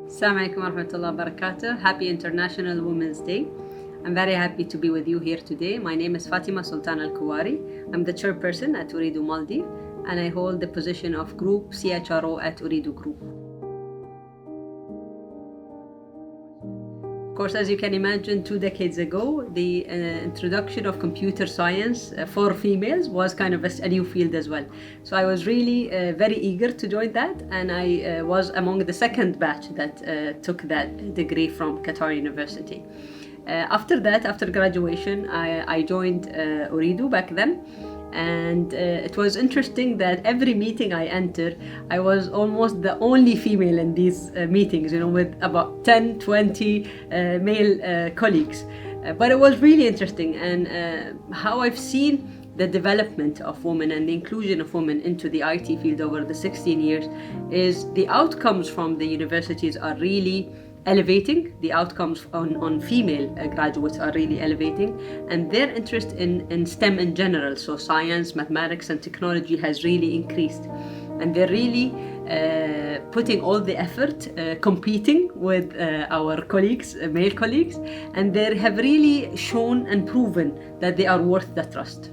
Assalamu alaikum warahmatullahi wabarakatuh. Happy International Women's Day. I'm very happy to be with you here today. My name is Fatima Sultan Al-Kuwari. I'm the chairperson at Ooredoo Maldives and I hold the position of Group CHRO at Ooredoo Group. Of course, as you can imagine, 2 decades ago, the introduction of computer science for females was kind of a new field as well. So I was really very eager to join that, and I was among the second batch that took that degree from Qatar University. After that, after graduation, I joined Ooredoo back then. And it was interesting that every meeting I entered, I was almost the only female in these meetings, with about 10, 20 male colleagues. But it was really interesting, and how I've seen the development of women and the inclusion of women into the IT field over the 16 years is the outcomes from the universities are really elevating. The outcomes on female graduates are really elevating, and their interest in STEM in general, so science, mathematics and technology, has really increased, and they're really putting all the effort competing with our colleagues, male colleagues, and they have really shown and proven that they are worth the trust.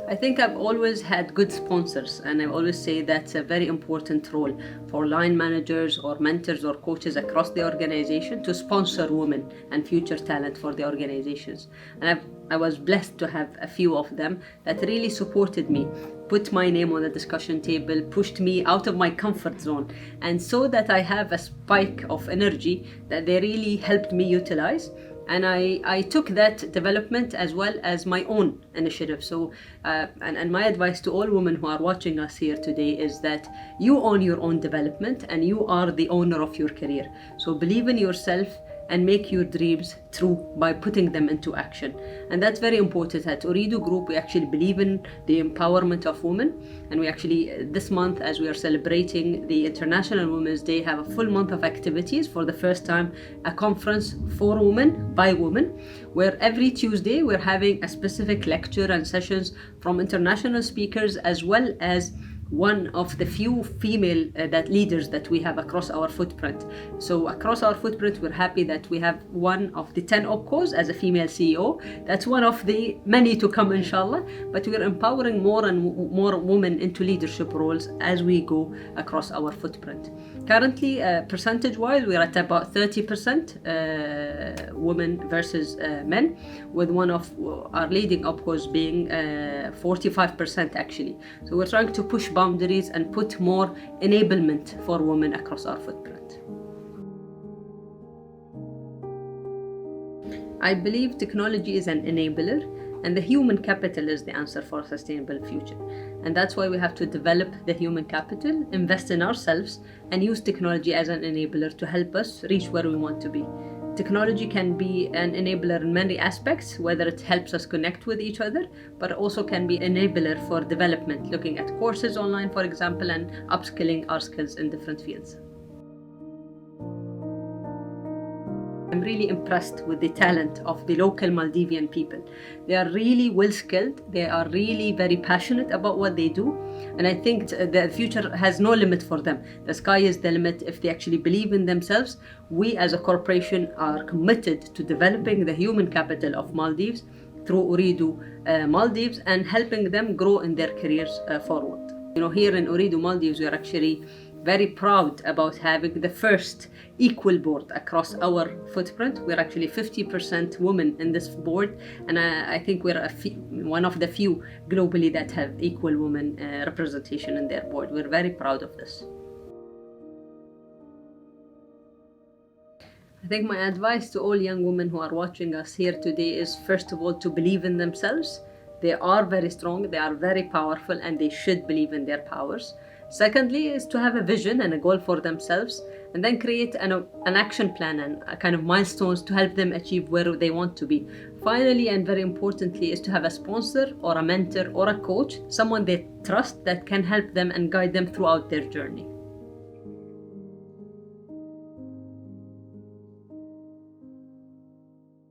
I think I've always had good sponsors, and I always say that's a very important role for line managers or mentors or coaches across the organization to sponsor women and future talent for the organizations. And I was blessed to have a few of them that really supported me, put my name on the discussion table, pushed me out of my comfort zone, and so that I have a spike of energy that they really helped me utilize. And I took that development as well as my own initiative. So, and my advice to all women who are watching us here today is that you own your own development and you are the owner of your career. So believe in yourself and make your dreams true by putting them into action. And that's very important. At Ooredoo Group, we actually believe in the empowerment of women. And we actually, this month, as we are celebrating the International Women's Day, have a full month of activities. For the first time, a conference for women, by women, where every Tuesday we're having a specific lecture and sessions from international speakers, as well as one of the few female leaders that we have across our footprint. So across our footprint, we're happy that we have one of the 10 OPCOs as a female CEO. That's one of the many to come, inshallah. But we're empowering more and more women into leadership roles as we go across our footprint. Currently, percentage-wise, we're at about 30% women versus men, with one of our leading OPCOs being 45% actually. So we're trying to push boundaries and put more enablement for women across our footprint. I believe technology is an enabler, and the human capital is the answer for a sustainable future. And that's why we have to develop the human capital, invest in ourselves, and use technology as an enabler to help us reach where we want to be. Technology can be an enabler in many aspects, whether it helps us connect with each other, but also can be an enabler for development, looking at courses online, for example, and upskilling our skills in different fields. I'm really impressed with the talent of the local Maldivian people. They are really well skilled, they are really very passionate about what they do, and I think the future has no limit for them. The sky is the limit if they actually believe in themselves. We as a corporation are committed to developing the human capital of Maldives through Ooredoo Maldives and helping them grow in their careers forward. Here in Ooredoo Maldives, we are actually very proud about having the first equal board across our footprint. We're actually 50% women in this board, and I think we're one of the few globally that have equal women representation in their board. We're very proud of this. I think my advice to all young women who are watching us here today is, first of all, to believe in themselves. They are very strong, they are very powerful, and they should believe in their powers. Secondly, is to have a vision and a goal for themselves, and then create an action plan and a kind of milestones to help them achieve where they want to be. Finally, and very importantly, is to have a sponsor or a mentor or a coach, someone they trust that can help them and guide them throughout their journey.